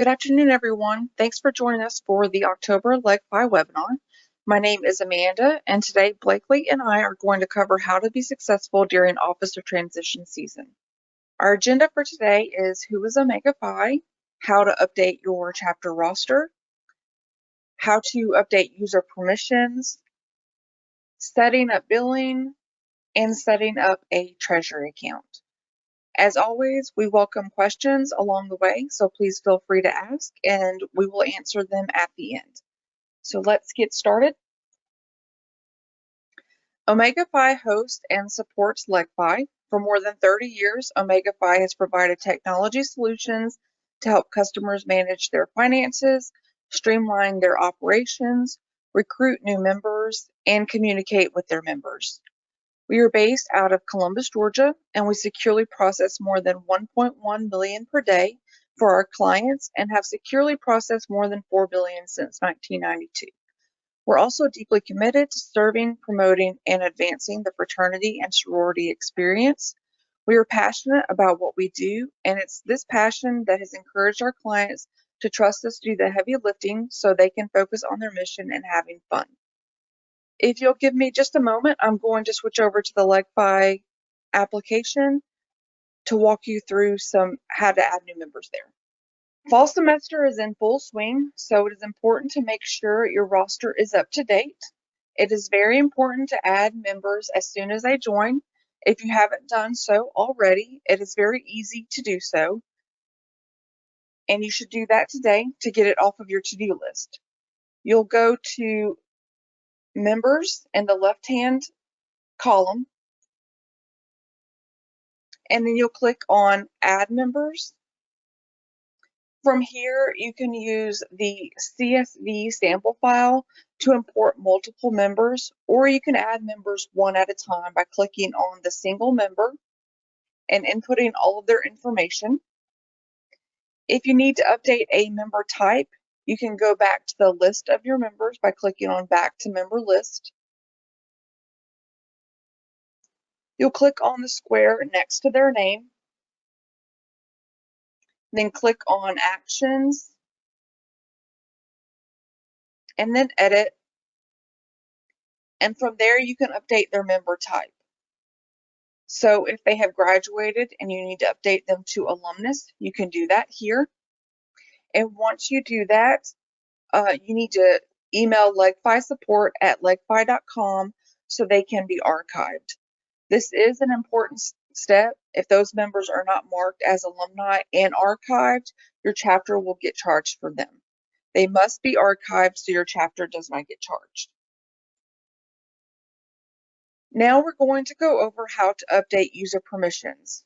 Good afternoon, everyone. Thanks for joining us for the October LegFi webinar. My name is Amanda, and today Blakely and I are going to cover how to be successful during officer transition season. Our agenda for today is who is OmegaFi, how to update your chapter roster, how to update user permissions, setting up billing, and setting up a treasury account. As always, we welcome questions along the way, so please feel free to ask and we will answer them at the end. So let's get started. OmegaFi hosts and supports LegFi. For more than 30 years, OmegaFi has provided technology solutions to help customers manage their finances, streamline their operations, recruit new members, and communicate with their members. We are based out of Columbus, Georgia, and we securely process more than 1.1 billion per day for our clients and have securely processed more than 4 billion since 1992. We're also deeply committed to serving, promoting, and advancing the fraternity and sorority experience. We are passionate about what we do, and it's this passion that has encouraged our clients to trust us to do the heavy lifting so they can focus on their mission and having fun. If you'll give me just a moment, I'm going to switch over to the LegFi application to walk you through how to add new members there. Fall semester is in full swing, so it is important to make sure your roster is up to date. It is very important to add members as soon as they join. If you haven't done so already, it is very easy to do so, and you should do that today to get it off of your to-do list. You'll go to Members in the left-hand column, and then you'll click on Add Members. From here, you can use the CSV sample file to import multiple members, or you can add members one at a time by clicking on the single member and inputting all of their information. If you need to update a member type, you can go back to the list of your members by clicking on Back to Member List. You'll click on the square next to their name, then click on Actions, and then Edit. And from there, you can update their member type. So if they have graduated and you need to update them to alumnus, you can do that here. And once you do that, you need to email LegFi support at legfi.com so they can be archived. This is an important step. If those members are not marked as alumni and archived, your chapter will get charged for them. They must be archived so your chapter does not get charged. Now we're going to go over how to update user permissions.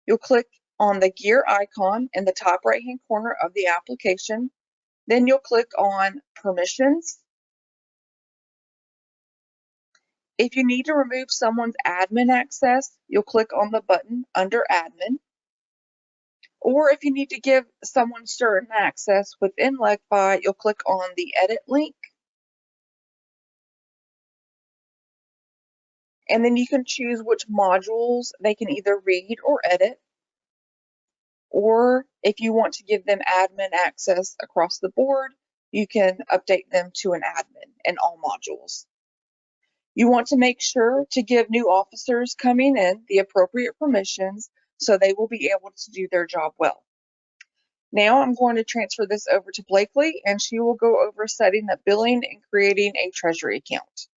You'll click on the gear icon in the top right-hand corner of the application. Then you'll click on Permissions. If you need to remove someone's admin access, you'll click on the button under Admin. Or if you need to give someone certain access within LegFi, you'll click on the Edit link. And then you can choose which modules they can either read or edit. Or if you want to give them admin access across the board, you can update them to an admin in all modules. You want to make sure to give new officers coming in the appropriate permissions so they will be able to do their job well. Now I'm going to transfer this over to Blakely, and she will go over setting up billing and creating a treasury account.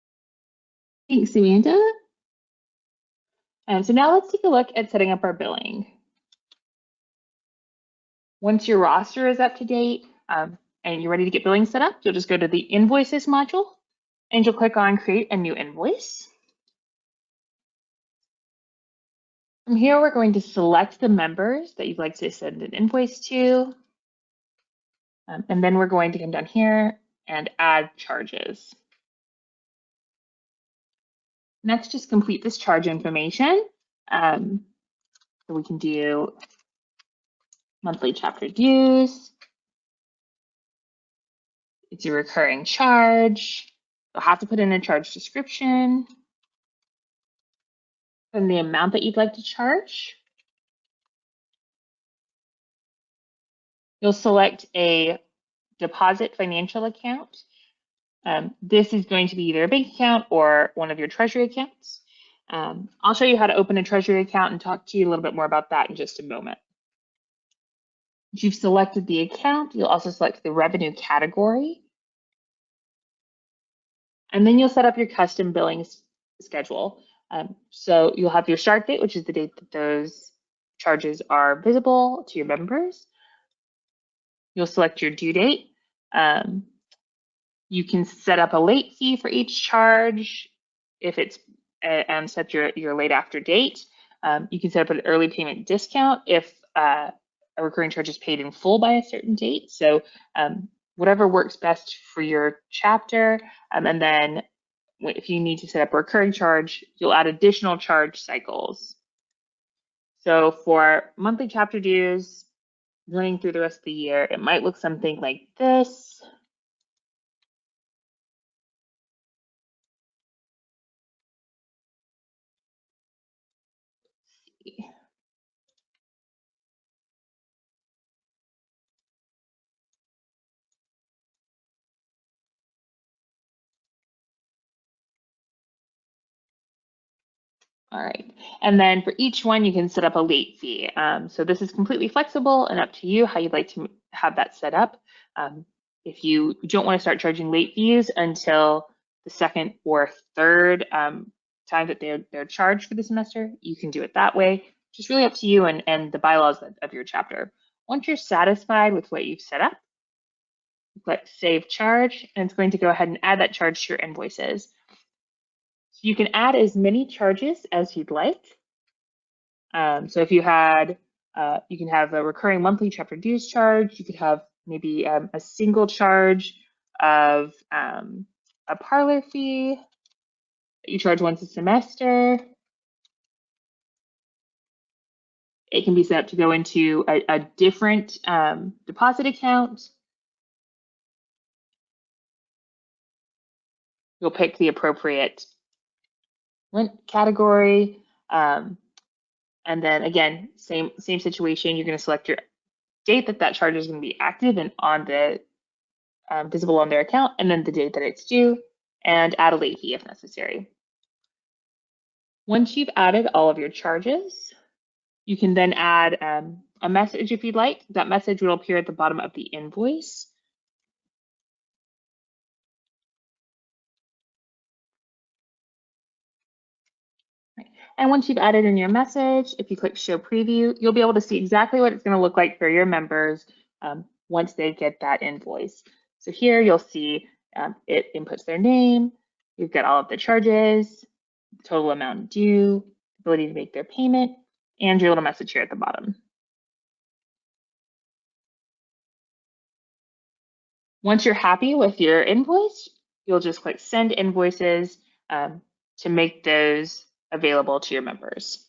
Thanks, Amanda. So now let's take a look at setting up our billing. Once your roster is up to date and you're ready to get billing set up, you'll just go to the Invoices module and you'll click on Create a New Invoice. From here, we're going to select the members that you'd like to send an invoice to. And then we're going to come down here and add charges. Next, just complete this charge information. So we can do monthly chapter dues. It's a recurring charge. You'll have to put in a charge description and the amount that you'd like to charge. You'll select a deposit financial account. This is going to be either a bank account or one of your treasury accounts. I'll show you how to open a treasury account and talk to you a little bit more about that in just a moment. If you've selected the account, you'll also select the revenue category. And then you'll set up your custom billing schedule. So you'll have your start date, which is the date that those charges are visible to your members. You'll select your due date. You can set up a late fee for each charge if it's and set your late after date. You can set up an early payment discount if a recurring charge is paid in full by a certain date. So whatever works best for your chapter. And then if you need to set up a recurring charge, you'll add additional charge cycles. So for monthly chapter dues running through the rest of the year, it might look something like this. All right, and then for each one, you can set up a late fee. So this is completely flexible and up to you how you'd like to have that set up. If you don't want to start charging late fees until the second or third time that they're charged for the semester, you can do it that way. Just really up to you and the bylaws of your chapter. Once you're satisfied with what you've set up, click Save Charge, and it's going to go ahead and add that charge to your invoices. So you can add as many charges as you'd like. So if you had, you can have a recurring monthly chapter dues charge. You could have maybe a single charge of a parlor fee that you charge once a semester. It can be set up to go into a different deposit account. You'll pick the appropriate rent category. And then again, same situation. You're going to select your date that charge is going to be active and on the visible on their account, and then the date that it's due, and add a late fee if necessary. Once you've added all of your charges, you can then add a message if you'd like. That message will appear at the bottom of the invoice. And once you've added in your message, if you click Show Preview, you'll be able to see exactly what it's going to look like for your members once they get that invoice. So here you'll see it inputs their name, you've got all of the charges, total amount due, ability to make their payment, and your little message here at the bottom. Once you're happy with your invoice, you'll just click Send Invoices to make those available to your members.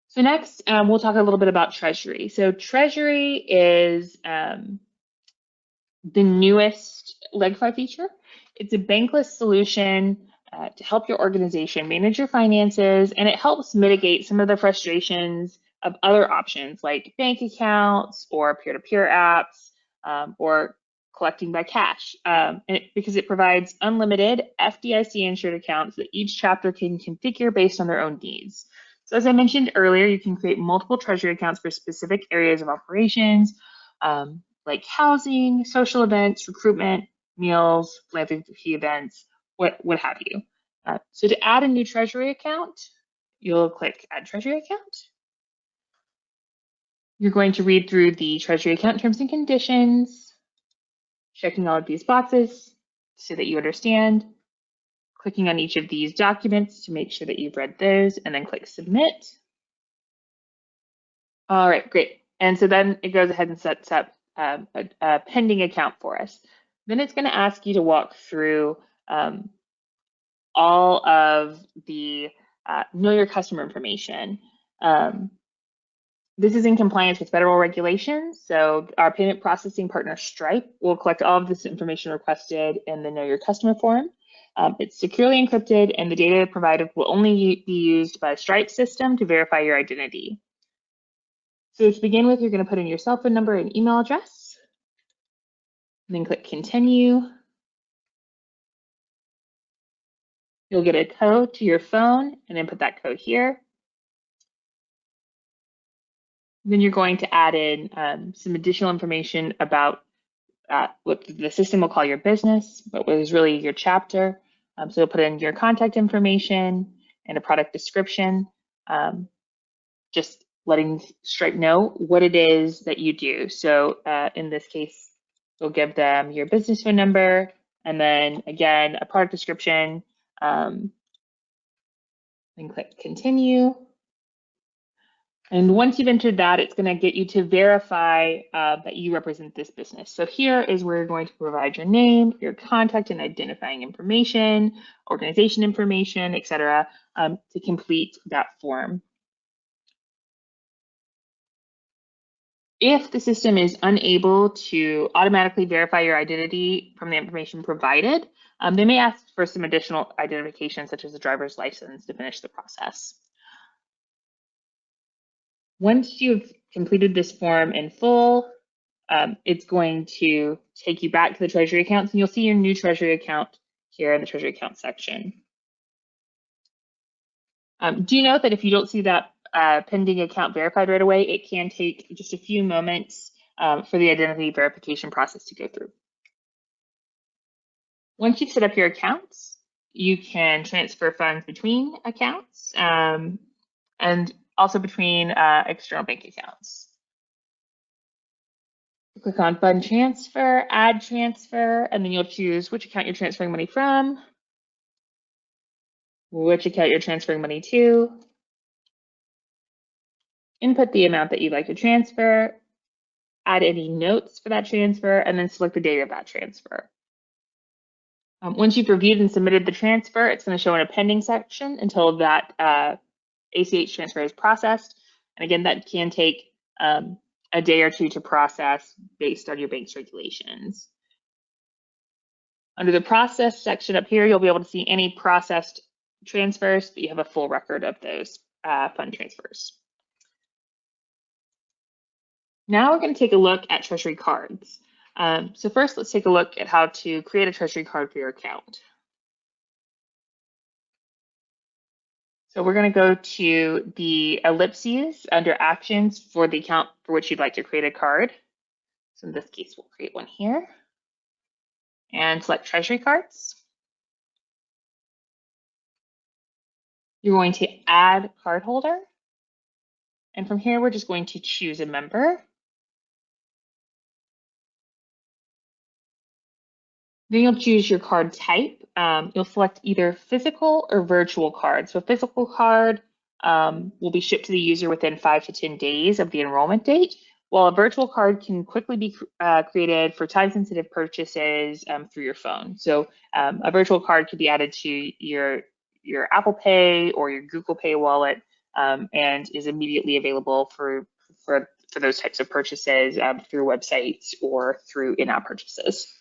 So next, we'll talk a little bit about Treasury. So Treasury is the newest LegFi feature. It's a bankless solution to help your organization manage your finances, and it helps mitigate some of the frustrations of other options like bank accounts or peer-to-peer apps or collecting by cash, because it provides unlimited FDIC-insured accounts that each chapter can configure based on their own needs. So as I mentioned earlier, you can create multiple treasury accounts for specific areas of operations, like housing, social events, recruitment, meals, philanthropy events, what have you. So to add a new treasury account, you'll click Add Treasury Account. You're going to read through the treasury account terms and conditions, checking all of these boxes so that you understand, clicking on each of these documents to make sure that you've read those, and then click Submit. All right, great. And so then it goes ahead and sets up a pending account for us. Then it's going to ask you to walk through all of the know your customer information. This is in compliance with federal regulations. So our payment processing partner Stripe will collect all of this information requested in the Know Your Customer form. It's securely encrypted, and the data provided will only be used by a Stripe system to verify your identity. So to begin with, you're going to put in your cell phone number and email address, and then click continue. You'll get a code to your phone and then put that code here. Then you're going to add in some additional information about what the system will call your business, but what is really your chapter. So you'll put in your contact information and a product description, just letting Stripe know what it is that you do. So in this case, you'll give them your business phone number, and then again, a product description, then click continue. And once you've entered that, it's going to get you to verify that you represent this business. So here is where you're going to provide your name, your contact and identifying information, organization information, etc., to complete that form. If the system is unable to automatically verify your identity from the information provided, they may ask for some additional identification, such as a driver's license, to finish the process. Once you've completed this form in full, it's going to take you back to the Treasury accounts, and you'll see your new Treasury account here in the Treasury account section. Do you note that if you don't see that pending account verified right away, it can take just a few moments for the identity verification process to go through. Once you've set up your accounts, you can transfer funds between accounts and also between external bank accounts. Click on Fund Transfer, Add Transfer, and then you'll choose which account you're transferring money from, which account you're transferring money to, input the amount that you'd like to transfer, add any notes for that transfer, and then select the date of that transfer. Once you've reviewed and submitted the transfer, it's going to show in a pending section until that ACH transfer is processed. And again, that can take a day or two to process based on your bank's regulations. Under the process section up here, you'll be able to see any processed transfers, but you have a full record of those fund transfers. Now we're going to take a look at Treasury cards. So first, let's take a look at how to create a Treasury card for your account. So we're going to go to the ellipses under Actions for the account for which you'd like to create a card. So in this case, we'll create one here and select Treasury cards. You're going to add cardholder. And from here, we're just going to choose a member. Then you'll choose your card type. You'll select either physical or virtual card. So a physical card will be shipped to the user within 5 to 10 days of the enrollment date, while a virtual card can quickly be created for time-sensitive purchases through your phone. So a virtual card could be added to your Apple Pay or your Google Pay wallet and is immediately available for those types of purchases through websites or through in-app purchases.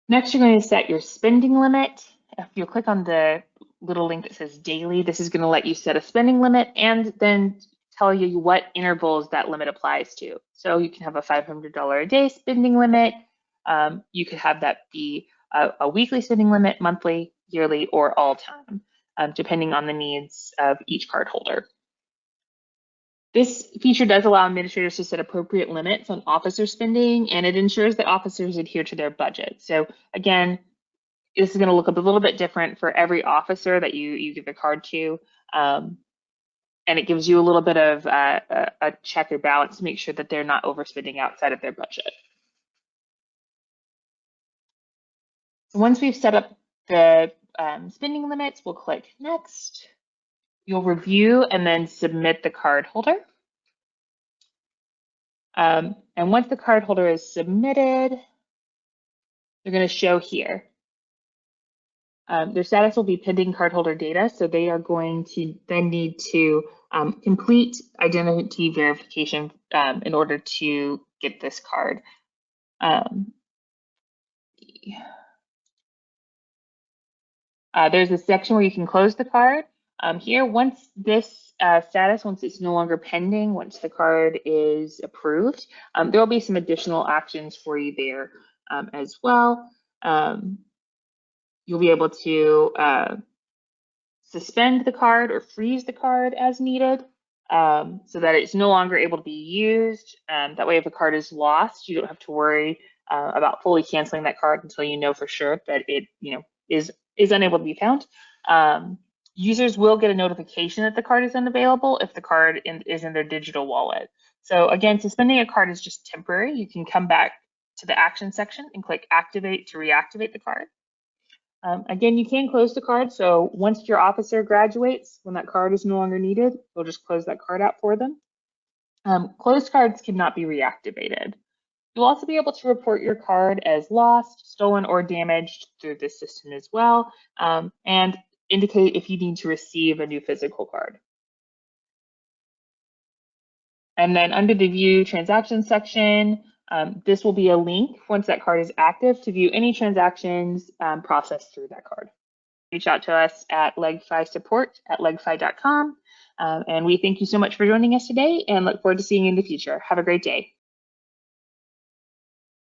Next, you're going to set your spending limit. If you click on the little link that says daily, this is going to let you set a spending limit and then tell you what intervals that limit applies to. So you can have a $500 a day spending limit. You could have that be a weekly spending limit, monthly, yearly, or all time, depending on the needs of each card holder. This feature does allow administrators to set appropriate limits on officer spending, and it ensures that officers adhere to their budget. So again, this is going to look a little bit different for every officer that you give the card to, and it gives you a little bit of a check or balance to make sure that they're not overspending outside of their budget. So once we've set up the spending limits, we'll click Next. You'll review and then submit the card holder. And once the card holder is submitted, they're going to show here. Their status will be pending cardholder data, so they are going to then need to complete identity verification in order to get this card. There's a section where you can close the card, Here, once this once it's no longer pending, once the card is approved, there will be some additional actions for you there as well. You'll be able to suspend the card or freeze the card as needed, so that it's no longer able to be used. That way, if a card is lost, you don't have to worry about fully canceling that card until you know for sure that it, is unable to be found. Users will get a notification that the card is unavailable if the card is in their digital wallet. So again, suspending a card is just temporary. You can come back to the action section and click activate to reactivate the card. Again, you can close the card. So once your officer graduates, when that card is no longer needed, they'll just close that card out for them. Closed cards cannot be reactivated. You'll also be able to report your card as lost, stolen, or damaged through this system as well, and indicate if you need to receive a new physical card. And then under the View Transactions section, this will be a link once that card is active to view any transactions processed through that card. Reach out to us at LegFi support@legfi.com. And we thank you so much for joining us today and look forward to seeing you in the future. Have a great day.